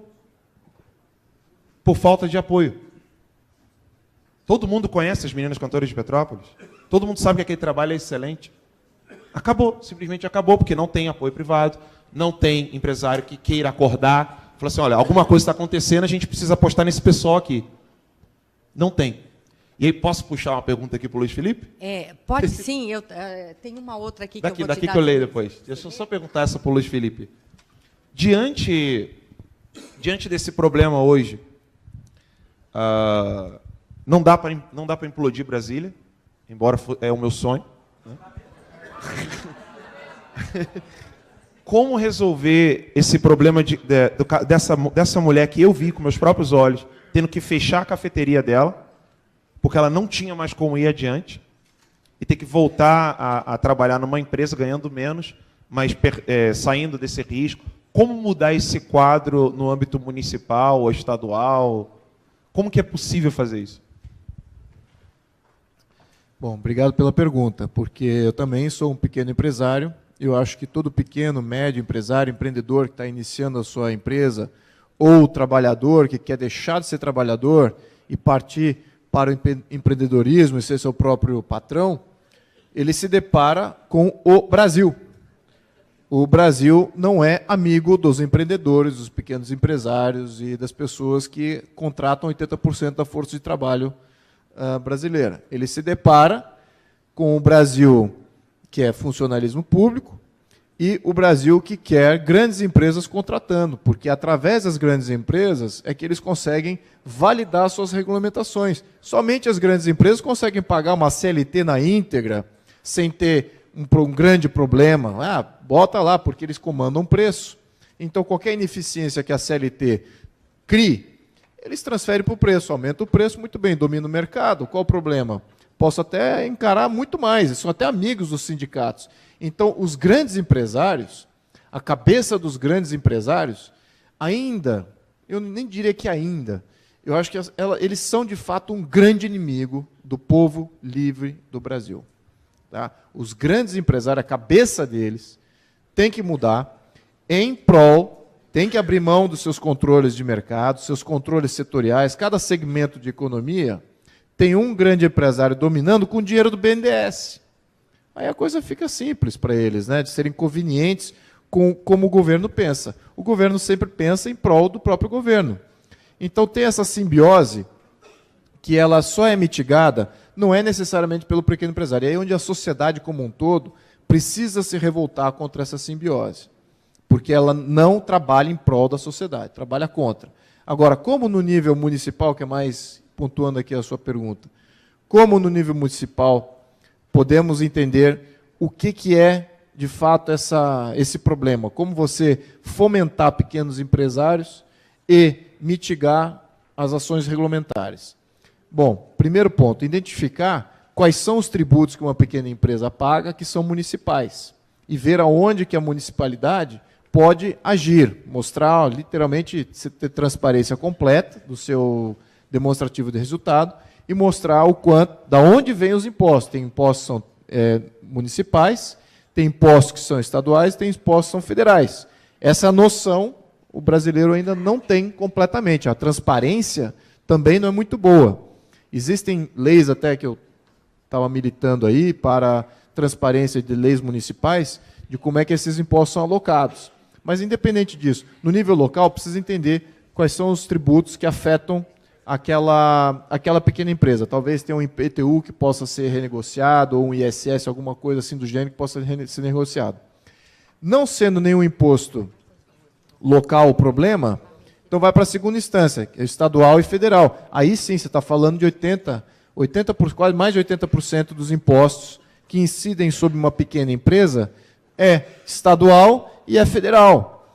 Por falta de apoio. Todo mundo conhece as meninas cantoras de Petrópolis? Todo mundo sabe que aquele trabalho é excelente? Acabou, simplesmente acabou, porque não tem apoio privado, não tem empresário que queira acordar, falar assim, olha, alguma coisa está acontecendo, a gente precisa apostar nesse pessoal aqui. Não tem. E aí, posso puxar uma pergunta aqui para o Luiz Felipe? Pode sim, eu tenho uma outra aqui que eu vou te dar. Daqui que eu leio depois. Deixa eu só perguntar essa para o Luiz Felipe. Diante desse problema hoje, não dá para implodir Brasília, embora é o meu sonho. Né? Como resolver esse problema dessa mulher que eu vi com meus próprios olhos, tendo que fechar a cafeteria dela, porque ela não tinha mais como ir adiante, e ter que voltar a trabalhar numa empresa ganhando menos, mas saindo desse risco? Como mudar esse quadro no âmbito municipal ou estadual? Como que é possível fazer isso? Bom, obrigado pela pergunta, porque eu também sou um pequeno empresário. Eu acho que todo pequeno, médio empresário, empreendedor que está iniciando a sua empresa, ou trabalhador que quer deixar de ser trabalhador e partir para o empreendedorismo e ser seu próprio patrão, ele se depara com o Brasil. O Brasil não é amigo dos empreendedores, dos pequenos empresários e das pessoas que contratam 80% da força de trabalho brasileira. Ele se depara com o Brasil que é funcionalismo público e o Brasil que quer grandes empresas contratando, porque através das grandes empresas é que eles conseguem validar suas regulamentações. Somente as grandes empresas conseguem pagar uma CLT na íntegra sem ter um grande problema. Bota lá, porque eles comandam o preço. Então, qualquer ineficiência que a CLT crie, eles transferem para o preço, aumenta o preço, muito bem, domina o mercado. Qual o problema? Posso até encarar muito mais, eles são até amigos dos sindicatos. Então, os grandes empresários, a cabeça dos grandes empresários, ainda, eu nem diria que ainda, eu acho que eles são, de fato, um grande inimigo do povo livre do Brasil. Tá? Os grandes empresários, a cabeça deles, tem que mudar em prol, tem que abrir mão dos seus controles de mercado, seus controles setoriais. Cada segmento de economia tem um grande empresário dominando com o dinheiro do BNDES. Aí a coisa fica simples para eles, né, de serem convenientes com como o governo pensa. O governo sempre pensa em prol do próprio governo. Então tem essa simbiose que ela só é mitigada, não é necessariamente pelo pequeno empresário. É aí onde a sociedade como um todo precisa se revoltar contra essa simbiose, porque ela não trabalha em prol da sociedade, trabalha contra. Agora, como no nível municipal, que é mais pontuando aqui a sua pergunta, como no nível municipal podemos entender o que é, de fato, esse problema, como você fomentar pequenos empresários e mitigar as ações regulamentares. Bom, primeiro ponto, identificar quais são os tributos que uma pequena empresa paga que são municipais e ver aonde que a municipalidade pode agir, mostrar, literalmente, ter transparência completa do seu demonstrativo de resultado e mostrar o quanto, da onde vêm os impostos. Tem impostos que são municipais, tem impostos que são estaduais, tem impostos que são federais. Essa noção o brasileiro ainda não tem completamente. A transparência também não é muito boa. Existem leis até que eu estava militando aí para transparência de leis municipais, de como é que esses impostos são alocados. Mas, independente disso, no nível local, precisa entender quais são os tributos que afetam aquela pequena empresa. Talvez tenha um IPTU que possa ser renegociado, ou um ISS, alguma coisa assim do gênero que possa ser negociado. Não sendo nenhum imposto local o problema, então vai para a segunda instância, que é estadual e federal. Aí sim, você está falando de quase mais de 80% dos impostos que incidem sobre uma pequena empresa é estadual e é federal.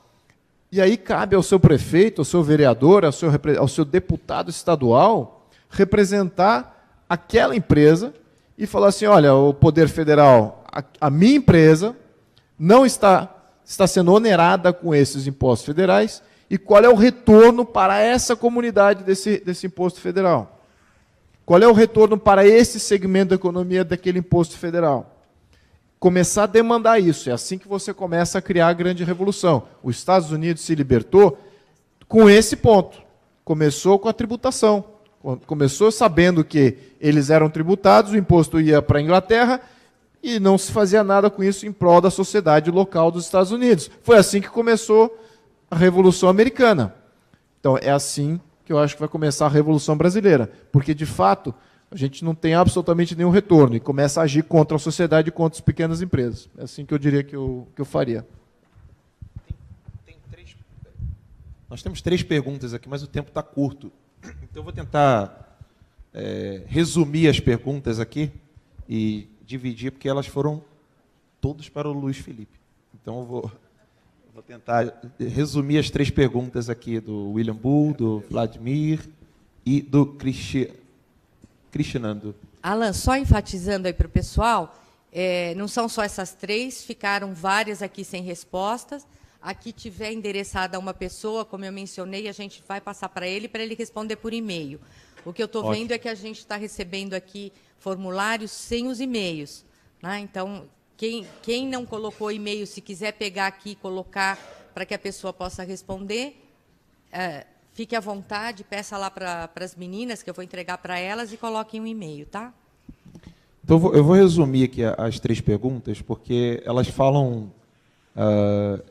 E aí cabe ao seu prefeito, ao seu vereador, ao seu deputado estadual representar aquela empresa e falar assim, olha, o Poder Federal, a minha empresa não está sendo onerada com esses impostos federais e qual é o retorno para essa comunidade desse imposto federal? Qual é o retorno para esse segmento da economia daquele imposto federal? Começar a demandar isso. É assim que você começa a criar a grande revolução. Os Estados Unidos se libertou com esse ponto. Começou com a tributação. Começou sabendo que eles eram tributados, o imposto ia para a Inglaterra e não se fazia nada com isso em prol da sociedade local dos Estados Unidos. Foi assim que começou a Revolução Americana. Então, é assim que eu acho que vai começar a Revolução Brasileira. Porque, de fato, a gente não tem absolutamente nenhum retorno e começa a agir contra a sociedade e contra as pequenas empresas. É assim que eu diria que eu faria. Nós temos 3 perguntas aqui, mas o tempo está curto. Então, eu vou tentar resumir as perguntas aqui e dividir, porque elas foram todas para o Luiz Felipe. Então, eu vou tentar resumir as 3 perguntas aqui do William Bull, do Vladimir e do Krishnando. Alan, só enfatizando aí para o pessoal, não são só essas 3, ficaram várias aqui sem respostas. Aqui tiver endereçada a uma pessoa, como eu mencionei, a gente vai passar para ele responder por e-mail. O que eu estou vendo é que a gente está recebendo aqui formulários sem os e-mails, né? Então, quem não colocou e-mail, se quiser pegar aqui e colocar para que a pessoa possa responder, fique à vontade, peça lá para as meninas, que eu vou entregar para elas, e coloquem um e-mail, tá? Então, eu vou resumir aqui as 3 perguntas, porque elas falam,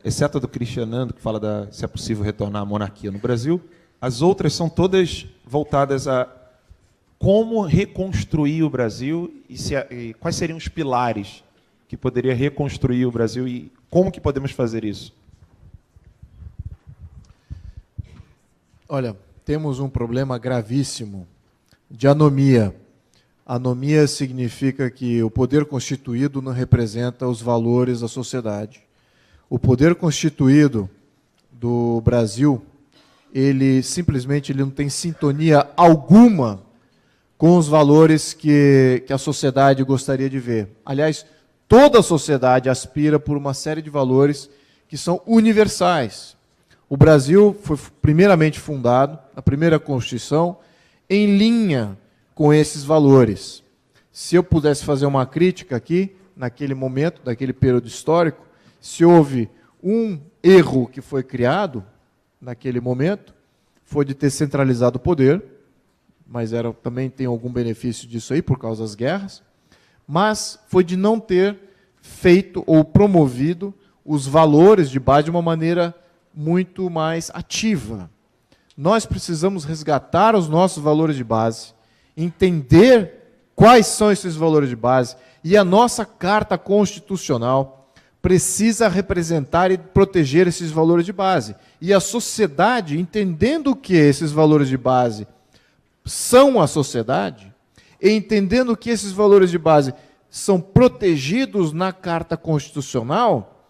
exceto a do Cristianando, que fala se é possível retornar à monarquia no Brasil, as outras são todas voltadas a como reconstruir o Brasil e quais seriam os pilares que poderia reconstruir o Brasil e como que podemos fazer isso. Olha, temos um problema gravíssimo de anomia. Anomia significa que o poder constituído não representa os valores da sociedade. O poder constituído do Brasil, ele simplesmente não tem sintonia alguma com os valores que a sociedade gostaria de ver. Aliás, toda a sociedade aspira por uma série de valores que são universais. O Brasil foi primeiramente fundado, a primeira Constituição, em linha com esses valores. Se eu pudesse fazer uma crítica aqui, naquele momento, naquele período histórico, se houve um erro que foi criado naquele momento, foi de ter centralizado o poder, mas também tem algum benefício disso aí, por causa das guerras, mas foi de não ter feito ou promovido os valores de base de uma maneira muito mais ativa. Nós precisamos resgatar os nossos valores de base, entender Quais são esses valores de base? E a nossa Carta Constitucional precisa representar e proteger esses valores de base. E a sociedade, entendendo que esses valores de base são a sociedade, e entendendo que esses valores de base são protegidos na Carta Constitucional,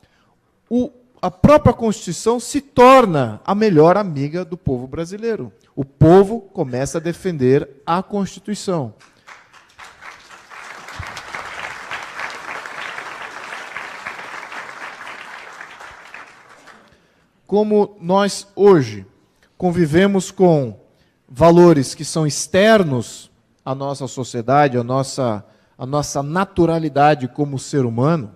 a própria Constituição se torna a melhor amiga do povo brasileiro. O povo começa a defender a Constituição. Como nós hoje convivemos com valores que são externos à nossa sociedade, à nossa naturalidade como ser humano,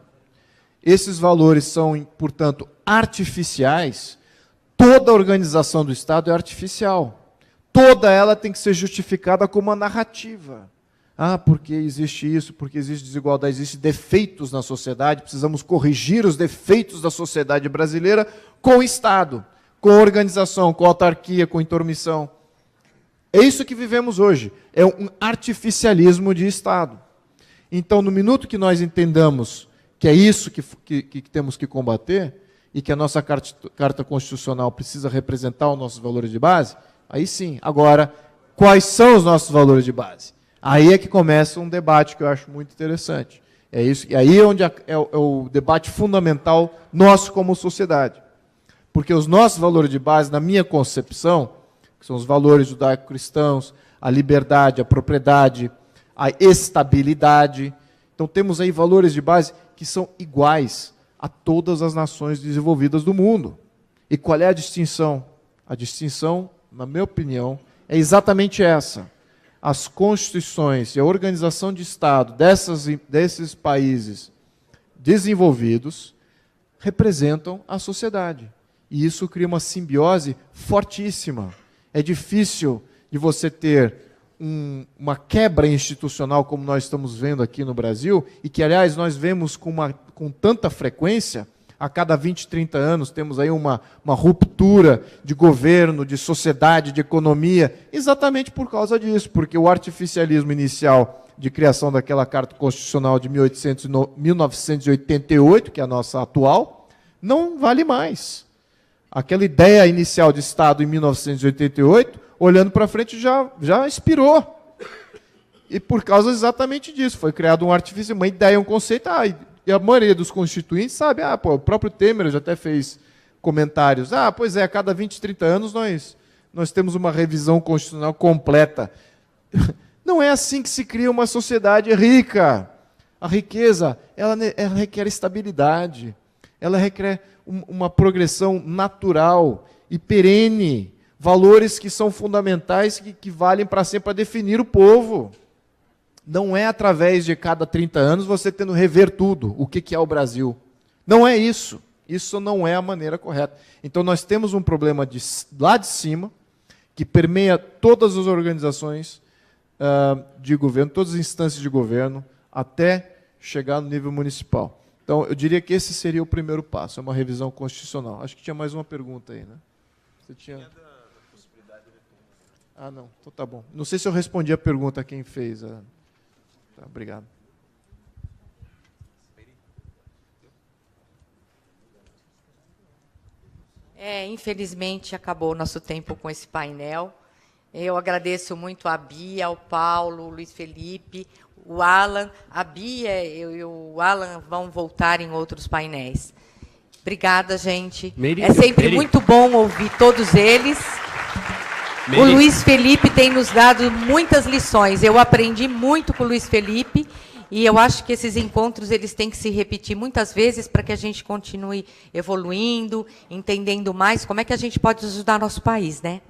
esses valores são, portanto, artificiais. Toda a organização do Estado é artificial. Toda ela tem que ser justificada com uma narrativa. Ah, porque existe isso, porque existe desigualdade, existem defeitos na sociedade, precisamos corrigir os defeitos da sociedade brasileira com o Estado, com organização, com autarquia, com intromissão. É isso que vivemos hoje, é um artificialismo de Estado. Então, no minuto que nós entendamos que é isso que temos que combater, e que a nossa Carta Constitucional precisa representar os nossos valores de base, aí sim, agora, quais são os nossos valores de base? Aí é que começa um debate que eu acho muito interessante. É isso, e aí é onde é o debate fundamental nosso como sociedade. Porque os nossos valores de base, na minha concepção, que são os valores judaico-cristãos, a liberdade, a propriedade, a estabilidade. Então temos aí valores de base que são iguais a todas as nações desenvolvidas do mundo. E qual é a distinção? A distinção, na minha opinião, é exatamente essa. As constituições e a organização de Estado desses países desenvolvidos representam a sociedade. E isso cria uma simbiose fortíssima. É difícil de você ter uma quebra institucional como nós estamos vendo aqui no Brasil, e que, aliás, nós vemos com tanta frequência. A cada 20, 30 anos temos aí uma ruptura de governo, de sociedade, de economia, exatamente por causa disso, porque o artificialismo inicial de criação daquela Carta Constitucional de 1988, que é a nossa atual, não vale mais. Aquela ideia inicial de Estado em 1988, olhando para frente, já expirou. E por causa exatamente disso, foi criado um artifício, uma ideia, um conceito, e a maioria dos constituintes sabe, o próprio Temer já até fez comentários, pois é, a cada 20, 30 anos nós temos uma revisão constitucional completa. Não é assim que se cria uma sociedade rica. A riqueza, ela requer estabilidade, ela requer uma progressão natural e perene, valores que são fundamentais, que valem para sempre, para definir o povo. Não é através de cada 30 anos você tendo rever tudo, o que é o Brasil. Não é isso. Isso não é a maneira correta. Então nós temos um problema lá de cima, que permeia todas as organizações de governo, todas as instâncias de governo, até chegar no nível municipal. Então eu diria que esse seria o primeiro passo, é uma revisão constitucional. Acho que tinha mais uma pergunta aí, né? Você tinha... não. Então tá bom. Não sei se eu respondi a pergunta a quem fez. Tá, obrigado. Infelizmente, acabou o nosso tempo com esse painel. Eu agradeço muito a Bia, ao Paulo, o Luiz Felipe, o Alan. A Bia e o Alan vão voltar em outros painéis. Obrigada, gente. É sempre muito bom ouvir todos eles. O Luiz Felipe tem nos dado muitas lições. Eu aprendi muito com o Luiz Felipe e eu acho que esses encontros eles têm que se repetir muitas vezes para que a gente continue evoluindo, entendendo mais como é que a gente pode ajudar nosso país, né?